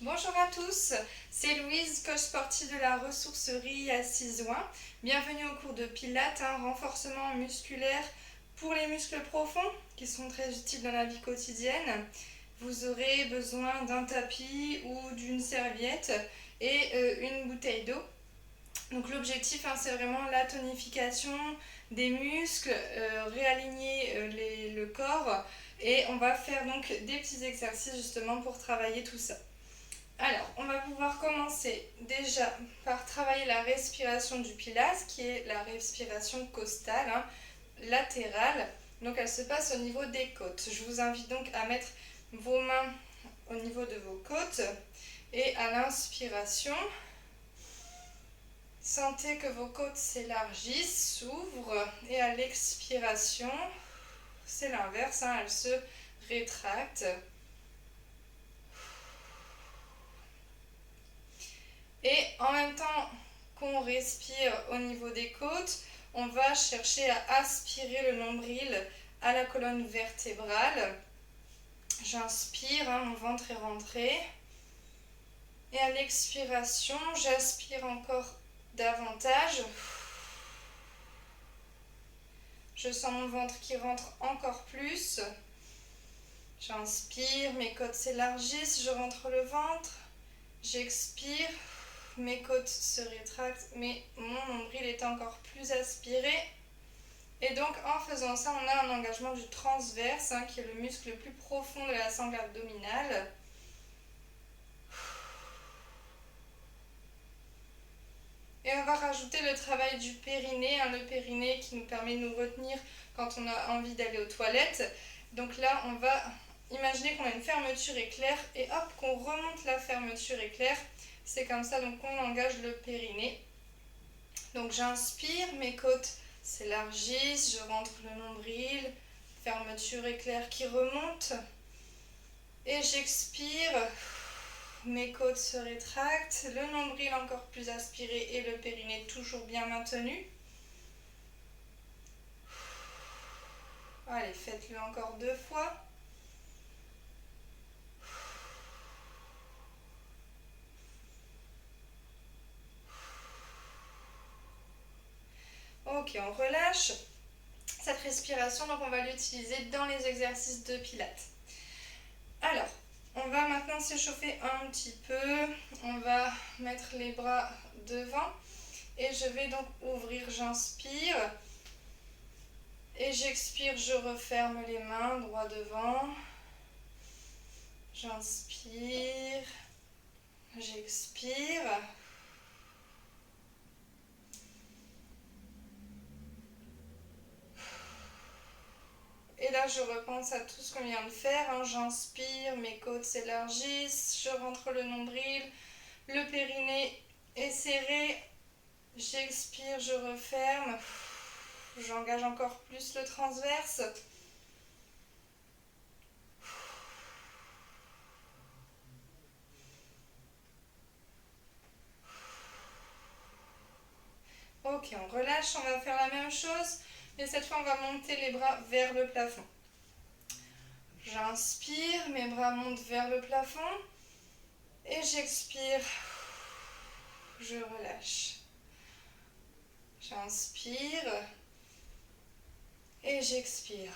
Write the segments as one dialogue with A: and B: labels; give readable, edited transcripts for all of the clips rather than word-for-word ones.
A: Bonjour à tous, c'est Louise, coach sportive de la ressourcerie à Cisoin. Bienvenue au cours de Pilates, un renforcement musculaire pour les muscles profonds qui sont très utiles dans la vie quotidienne. Vous aurez besoin d'un tapis ou d'une serviette et une bouteille d'eau. Donc l'objectif, c'est vraiment la tonification des muscles, réaligner le corps, et on va faire donc des petits exercices justement pour travailler tout ça. Alors, on va pouvoir commencer déjà par travailler la respiration du Pilates, qui est la respiration costale, latérale. Donc, elle se passe au niveau des côtes. Je vous invite donc à mettre vos mains au niveau de vos côtes. Et à l'inspiration, sentez que vos côtes s'élargissent, s'ouvrent. Et à l'expiration, c'est l'inverse, elles se rétractent. Et en même temps qu'on respire au niveau des côtes, on va chercher à aspirer le nombril à la colonne vertébrale. J'inspire, mon ventre est rentré. Et à l'expiration, j'aspire encore davantage. Je sens mon ventre qui rentre encore plus. J'inspire, mes côtes s'élargissent, je rentre le ventre. J'expire. Mes côtes se rétractent, mais mon nombril est encore plus aspiré. Et donc, en faisant ça, on a un engagement du transverse, qui est le muscle le plus profond de la sangle abdominale. Et on va rajouter le travail du périnée, le périnée qui nous permet de nous retenir quand on a envie d'aller aux toilettes. Donc là, on va imaginer qu'on a une fermeture éclair et hop, qu'on remonte la fermeture éclair. C'est comme ça donc qu'on engage le périnée. Donc j'inspire, mes côtes s'élargissent, je rentre le nombril, fermeture éclair qui remonte. Et j'expire, mes côtes se rétractent, le nombril encore plus aspiré et le périnée toujours bien maintenu. Allez, faites-le encore 2 fois. Ok, on relâche cette respiration, donc on va l'utiliser dans les exercices de Pilates. Alors, on va maintenant s'échauffer un petit peu. On va mettre les bras devant et je vais donc ouvrir, j'inspire. Et j'expire, je referme les mains droit devant. J'inspire, j'expire. Et là, je repense à tout ce qu'on vient de faire. J'inspire, mes côtes s'élargissent, je rentre le nombril, le périnée est serré. J'expire, je referme. J'engage encore plus le transverse. Ok, on relâche, on va faire la même chose, mais cette fois on va monter les bras vers le plafond. J'inspire, mes bras montent vers le plafond et j'expire, je relâche. J'inspire et j'expire.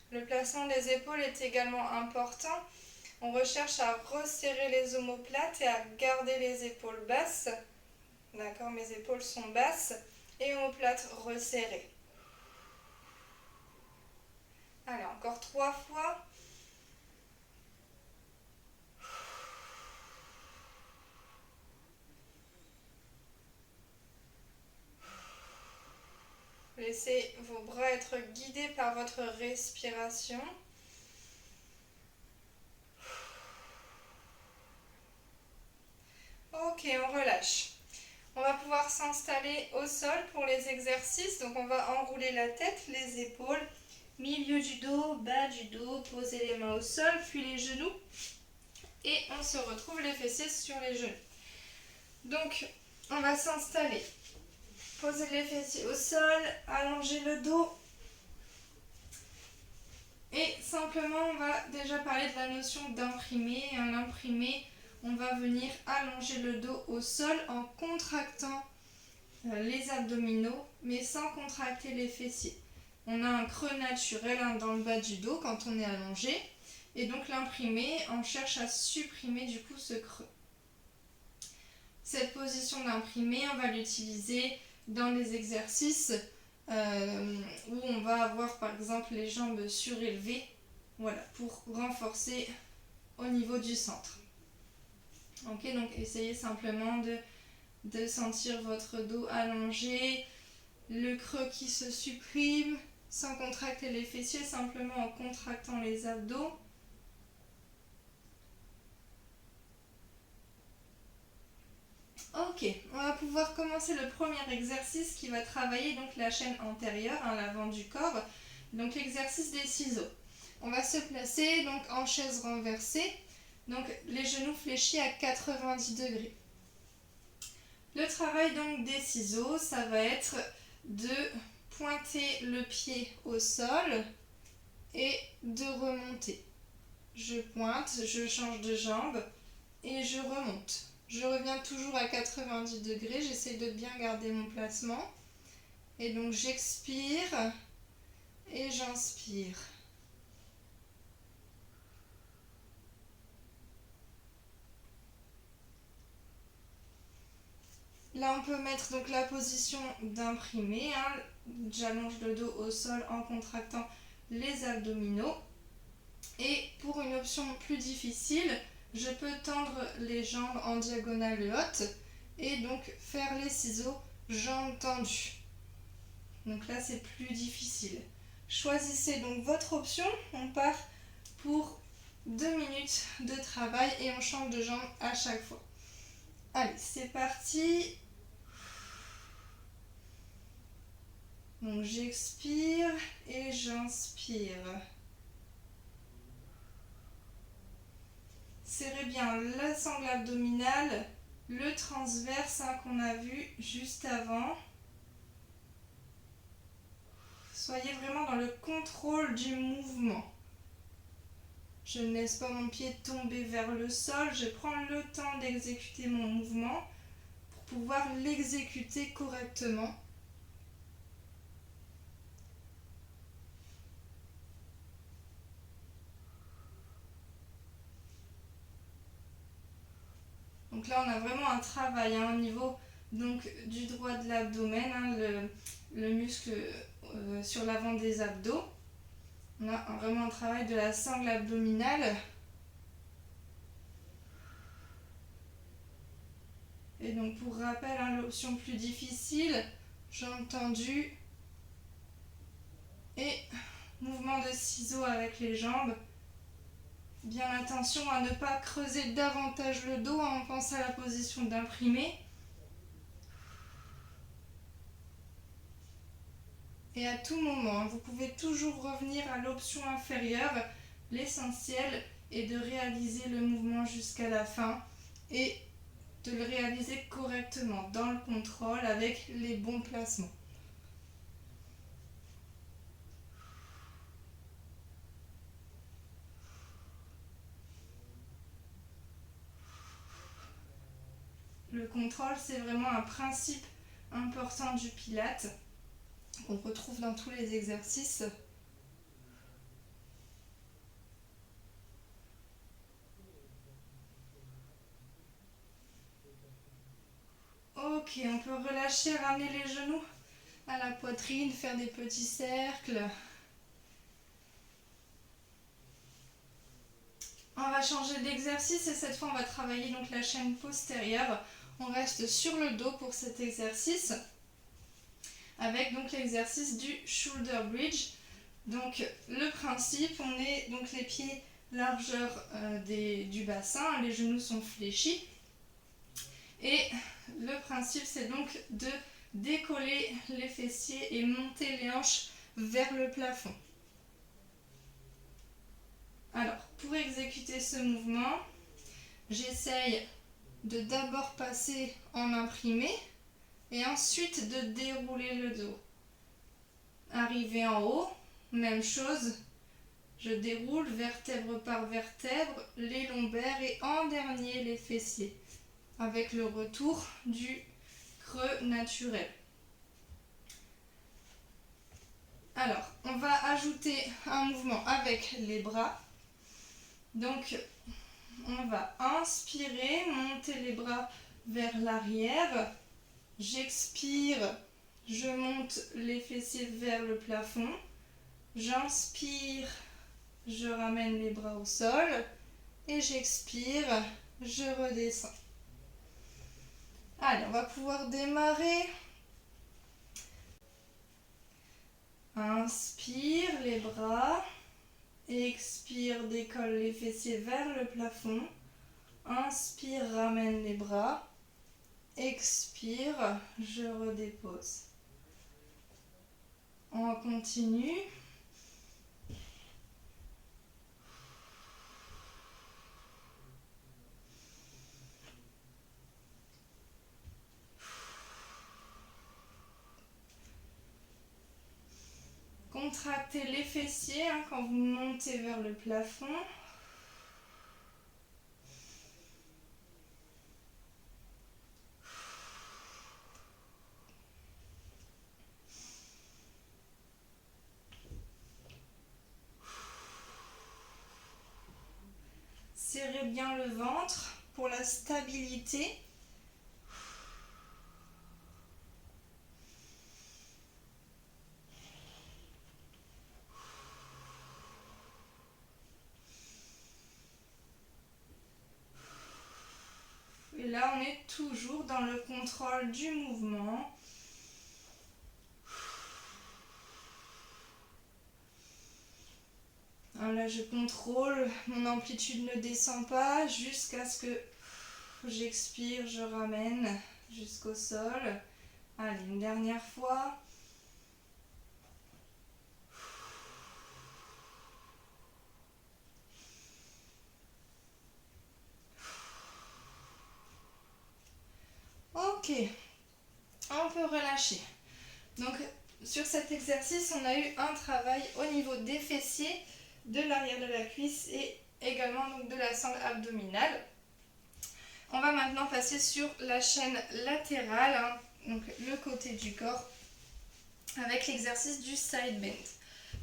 A: Le placement des épaules est également important. On recherche à resserrer les omoplates et à garder les épaules basses. D'accord, mes épaules sont basses et omoplates resserrées. Allez, encore 3 fois. Laissez vos bras être guidés par votre respiration. Ok, on relâche. On va pouvoir s'installer au sol pour les exercices. Donc on va enrouler la tête, les épaules, milieu du dos, bas du dos, poser les mains au sol, puis les genoux. Et on se retrouve les fessiers sur les genoux. Donc on va s'installer. Poser les fessiers au sol, allonger le dos. Et simplement, on va déjà parler de la notion d'imprimer. L'imprimer, on va venir allonger le dos au sol en contractant les abdominaux, mais sans contracter les fessiers. On a un creux naturel dans le bas du dos quand on est allongé. Et donc l'imprimé, on cherche à supprimer du coup ce creux. Cette position d'imprimé, on va l'utiliser dans des exercices où on va avoir par exemple les jambes surélevées, voilà, pour renforcer au niveau du centre. Ok, donc essayez simplement de sentir votre dos allongé, le creux qui se supprime, sans contracter les fessiers, simplement en contractant les abdos. Ok, on va pouvoir commencer le premier exercice qui va travailler donc la chaîne antérieure, l'avant du corps, donc l'exercice des ciseaux. On va se placer donc en chaise renversée, donc les genoux fléchis à 90 degrés. Le travail donc des ciseaux, ça va être de pointer le pied au sol et de remonter. Je pointe, je change de jambe et je remonte. Je reviens toujours à 90 degrés, j'essaie de bien garder mon placement. Et donc j'expire et j'inspire. Là on peut mettre donc la position d'imprimé. J'allonge le dos au sol en contractant les abdominaux. Et pour une option plus difficile, je peux tendre les jambes en diagonale haute et donc faire les ciseaux jambes tendues. Donc là c'est plus difficile. Choisissez donc votre option. On part pour 2 minutes de travail et on change de jambe à chaque fois. Allez, c'est parti. Donc j'expire et j'inspire. Serrez bien la sangle abdominale, le transverse qu'on a vu juste avant. Soyez vraiment dans le contrôle du mouvement. Je ne laisse pas mon pied tomber vers le sol, je prends le temps d'exécuter mon mouvement pour pouvoir l'exécuter correctement. Donc là, on a vraiment un travail au niveau donc, du droit de l'abdomen, le muscle sur l'avant des abdos. On a vraiment un travail de la sangle abdominale. Et donc pour rappel, l'option plus difficile, jambes tendues et mouvement de ciseaux avec les jambes. Bien attention à ne pas creuser davantage le dos, on pense à la position d'imprimé. Et à tout moment, vous pouvez toujours revenir à l'option inférieure. L'essentiel est de réaliser le mouvement jusqu'à la fin et de le réaliser correctement, dans le contrôle, avec les bons placements. Le contrôle, c'est vraiment un principe important du Pilates qu'on retrouve dans tous les exercices. Ok, on peut relâcher, ramener les genoux à la poitrine, faire des petits cercles. On va changer d'exercice et cette fois on va travailler donc la chaîne postérieure. On reste sur le dos pour cet exercice avec donc l'exercice du shoulder bridge. Donc le principe, on est donc les pieds largeur du bassin, les genoux sont fléchis et le principe c'est donc de décoller les fessiers et monter les hanches vers le plafond. Alors pour exécuter ce mouvement, j'essaye de d'abord passer en imprimé et ensuite de dérouler le dos. Arriver en haut, même chose, Je déroule vertèbre par vertèbre les lombaires et en dernier les fessiers, avec le retour du creux naturel. Alors, on va ajouter un mouvement avec les bras. Donc, on va inspirer, monter les bras vers l'arrière. J'expire, je monte les fessiers vers le plafond. J'inspire, je ramène les bras au sol. Et j'expire, je redescends. Allez, on va pouvoir démarrer. Inspire les bras. Expire, décolle les fessiers vers le plafond. Inspire, ramène les bras. Expire, je redépose. On continue. Contractez les fessiers quand vous montez vers le plafond. Serrez bien le ventre pour la stabilité. Et là, on est toujours dans le contrôle du mouvement. Là, je contrôle, mon amplitude ne descend pas jusqu'à ce que j'expire, je ramène jusqu'au sol. Allez, une dernière fois. Ok, on peut relâcher. Donc, sur cet exercice, on a eu un travail au niveau des fessiers, de l'arrière de la cuisse et également donc, de la sangle abdominale. On va maintenant passer sur la chaîne latérale, donc le côté du corps, avec l'exercice du side bend.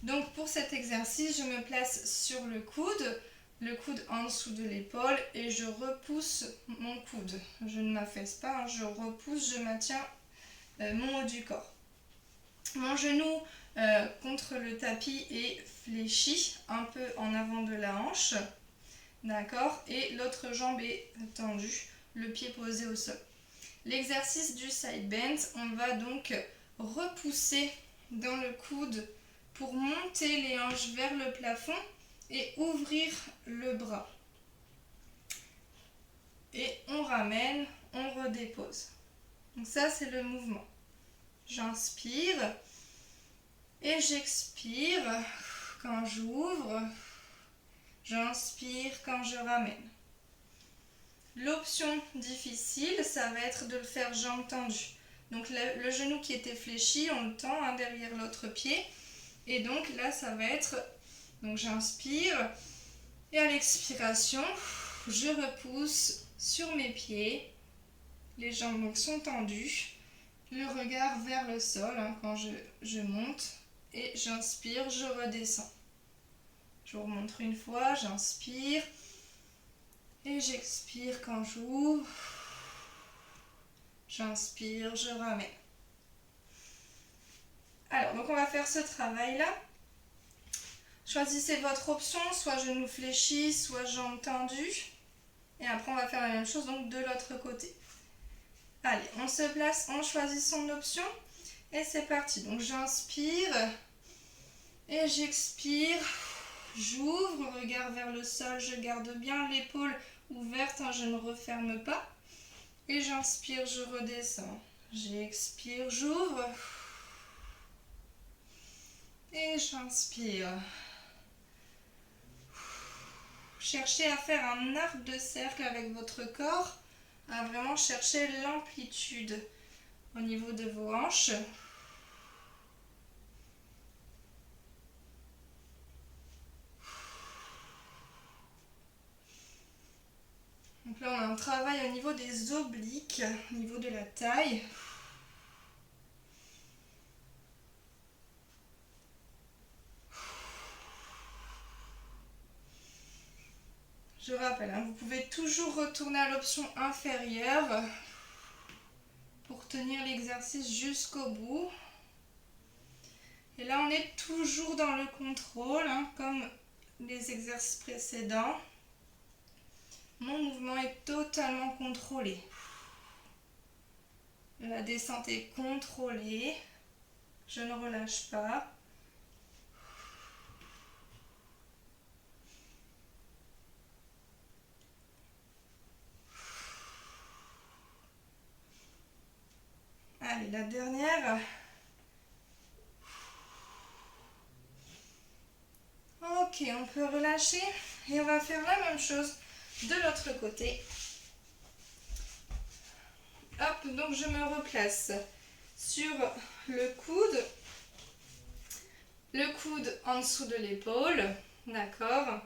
A: Donc pour cet exercice, je me place sur le coude en dessous de l'épaule et je repousse mon coude. Je ne m'affaisse pas, je repousse, je maintiens mon haut du corps. Mon genou contre le tapis est fléchi, un peu en avant de la hanche. D'accord, et l'autre jambe est tendue, le pied posé au sol. L'exercice du side bend, on va donc repousser dans le coude pour monter les hanches vers le plafond et ouvrir le bras. Et on ramène, on redépose. Donc ça, c'est le mouvement. J'inspire et j'expire quand j'ouvre. J'inspire quand je ramène. L'option difficile, ça va être de le faire jambes tendues. Donc le genou qui était fléchi, on le tend derrière l'autre pied. Et donc là, ça va être, donc j'inspire et à l'expiration, je repousse sur mes pieds. Les jambes donc sont tendues. Le regard vers le sol quand je monte et j'inspire, je redescends. Je vous remontre une fois, j'inspire et j'expire quand j'ouvre. J'inspire, je ramène. Alors, donc on va faire ce travail-là. Choisissez votre option, soit genou fléchi, soit jambes tendues. Et après, on va faire la même chose donc de l'autre côté. Allez, on se place, on choisit son option. Et c'est parti. Donc j'inspire et j'expire. J'ouvre, regard vers le sol, je garde bien l'épaule ouverte, je ne referme pas. Et j'inspire, je redescends. J'expire, j'ouvre. Et j'inspire. Cherchez à faire un arc de cercle avec votre corps, à vraiment chercher l'amplitude au niveau de vos hanches. travaille au niveau des obliques, au niveau de la taille. Je rappelle, hein, vous pouvez toujours retourner à l'option inférieure pour tenir l'exercice jusqu'au bout. Et là, on est toujours dans le contrôle, hein, comme les exercices précédents. Mon mouvement est totalement contrôlé. La descente est contrôlée. Je ne relâche pas. Allez, la dernière. Ok, on peut relâcher et on va faire la même chose de l'autre côté. Hop, donc je me replace sur le coude en dessous de l'épaule, d'accord.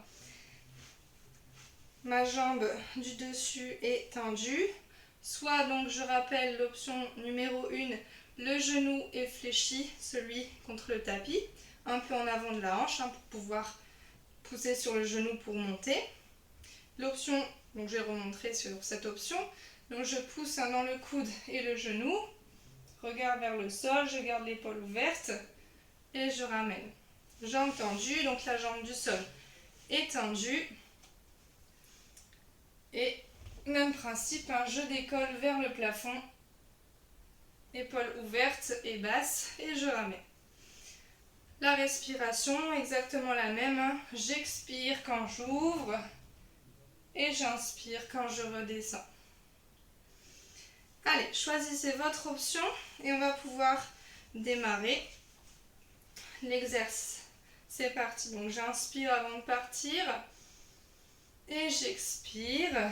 A: Ma jambe du dessus est tendue. Soit donc je rappelle l'option numéro 1, le genou est fléchi, celui contre le tapis, un peu en avant de la hanche hein, pour pouvoir pousser sur le genou pour monter. L'option, donc je vais remontrer sur cette option, donc je pousse hein, dans le coude et le genou, regard vers le sol, je garde l'épaule ouverte et je ramène. Jambe tendue, donc la jambe du sol est tendue. Et même principe, hein, je décolle vers le plafond, épaule ouverte et basse et je ramène. La respiration, exactement la même, hein. J'expire quand j'ouvre et j'inspire quand je redescends. Allez, choisissez votre option et on va pouvoir démarrer l'exercice. C'est parti, donc j'inspire avant de partir et j'expire.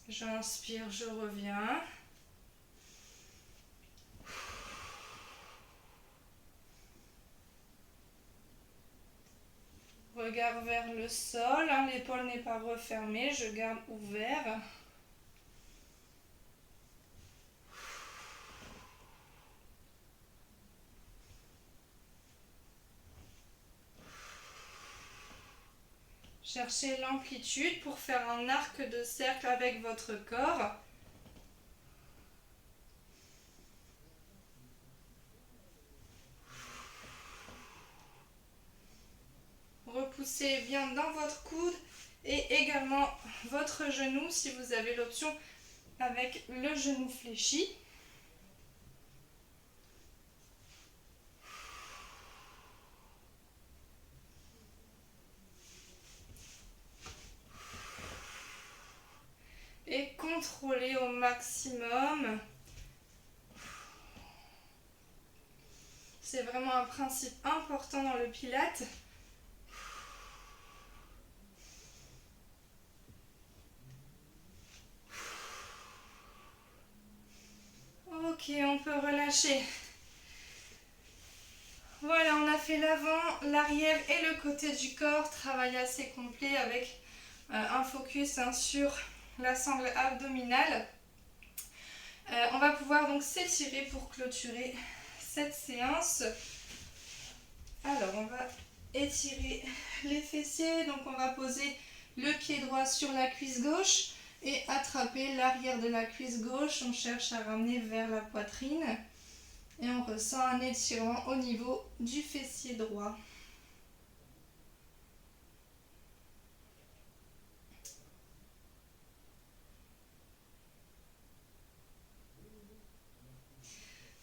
A: J'inspire, je reviens. Regard vers le sol, hein, l'épaule n'est pas refermée, je garde ouvert. Cherchez l'amplitude pour faire un arc de cercle avec votre corps. Repoussez bien dans votre coude et également votre genou si vous avez l'option avec le genou fléchi. Et contrôlez au maximum. C'est vraiment un principe important dans le Pilates. Ok, on peut relâcher. Voilà, on a fait l'avant, l'arrière et le côté du corps. Travail assez complet avec un focus hein, sur la sangle abdominale. On va pouvoir donc s'étirer pour clôturer cette séance. Alors, on va étirer les fessiers. Donc, on va poser le pied droit sur la cuisse gauche et attraper l'arrière de la cuisse gauche. On cherche à ramener vers la poitrine. Et on ressent un étirement au niveau du fessier droit.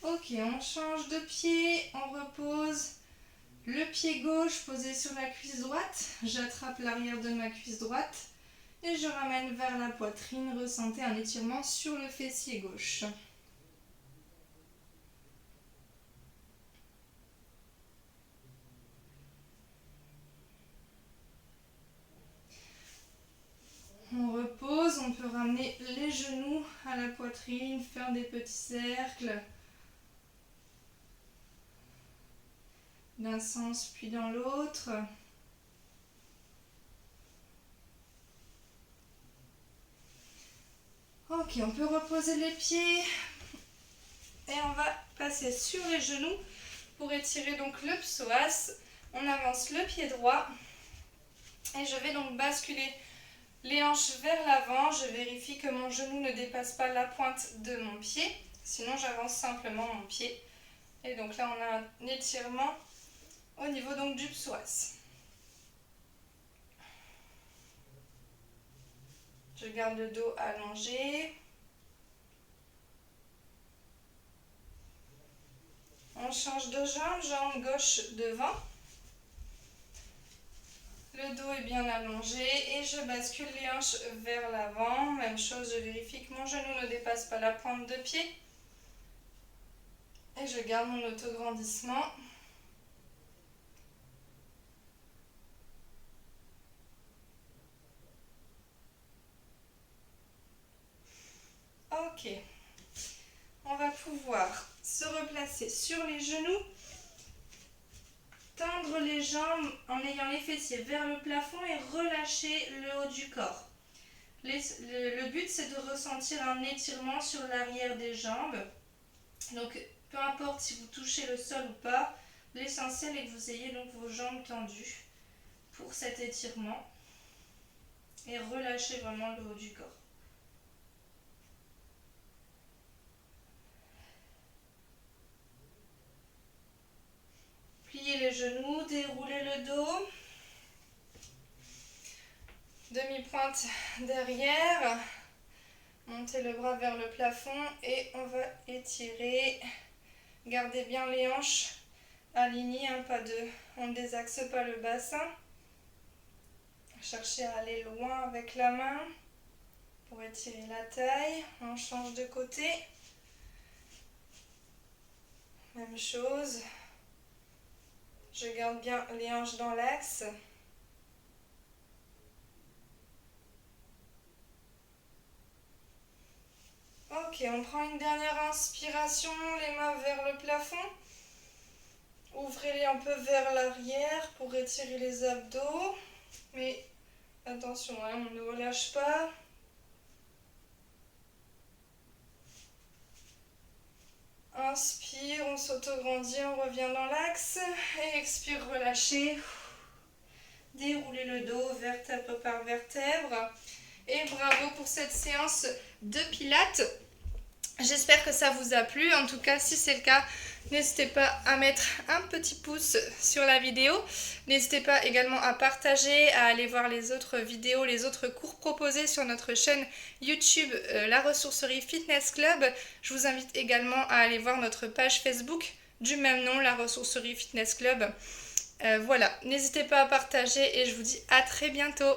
A: Ok, on change de pied, on repose le pied gauche posé sur la cuisse droite. J'attrape l'arrière de ma cuisse droite et je ramène vers la poitrine. Ressentez un étirement sur le fessier gauche. On repose, on peut ramener les genoux à la poitrine, faire des petits cercles d'un sens puis dans l'autre. Ok, on peut reposer les pieds et on va passer sur les genoux pour étirer donc le psoas. On avance le pied droit et je vais donc basculer les hanches vers l'avant. Je vérifie que mon genou ne dépasse pas la pointe de mon pied, sinon j'avance simplement mon pied. Et donc là on a un étirement au niveau donc du psoas. Je garde le dos allongé. On change de jambe, jambe gauche devant. Le dos est bien allongé et je bascule les hanches vers l'avant. Même chose, je vérifie que mon genou ne dépasse pas la pointe de pied. Et je garde mon autograndissement. Ok. On va pouvoir se replacer sur les genoux. Tendre les jambes en ayant les fessiers vers le plafond et relâcher le haut du corps. Le but c'est de ressentir un étirement sur l'arrière des jambes. Donc peu importe si vous touchez le sol ou pas, l'essentiel est que vous ayez donc vos jambes tendues pour cet étirement et relâchez vraiment le haut du corps. Pliez les genoux, déroulez le dos. Demi-pointe derrière. Montez le bras vers le plafond et on va étirer. Gardez bien les hanches alignées, on ne désaxe pas le bassin. Cherchez à aller loin avec la main pour étirer la taille. On change de côté. Même chose. Je garde bien les hanches dans l'axe. Ok, on prend une dernière inspiration, les mains vers le plafond. Ouvrez-les un peu vers l'arrière pour étirer les abdos. Mais attention, on ne relâche pas. Inspire, on s'autograndit, on revient dans l'axe. Et expire, relâchez. Déroulez le dos, vertèbre par vertèbre. Et bravo pour cette séance de pilates. J'espère que ça vous a plu. En tout cas, si c'est le cas, n'hésitez pas à mettre un petit pouce sur la vidéo. N'hésitez pas également à partager, à aller voir les autres vidéos, les autres cours proposés sur notre chaîne YouTube La Ressourcerie Fitness Club. Je vous invite également à aller voir notre page Facebook du même nom, La Ressourcerie Fitness Club. Voilà, n'hésitez pas à partager et je vous dis à très bientôt.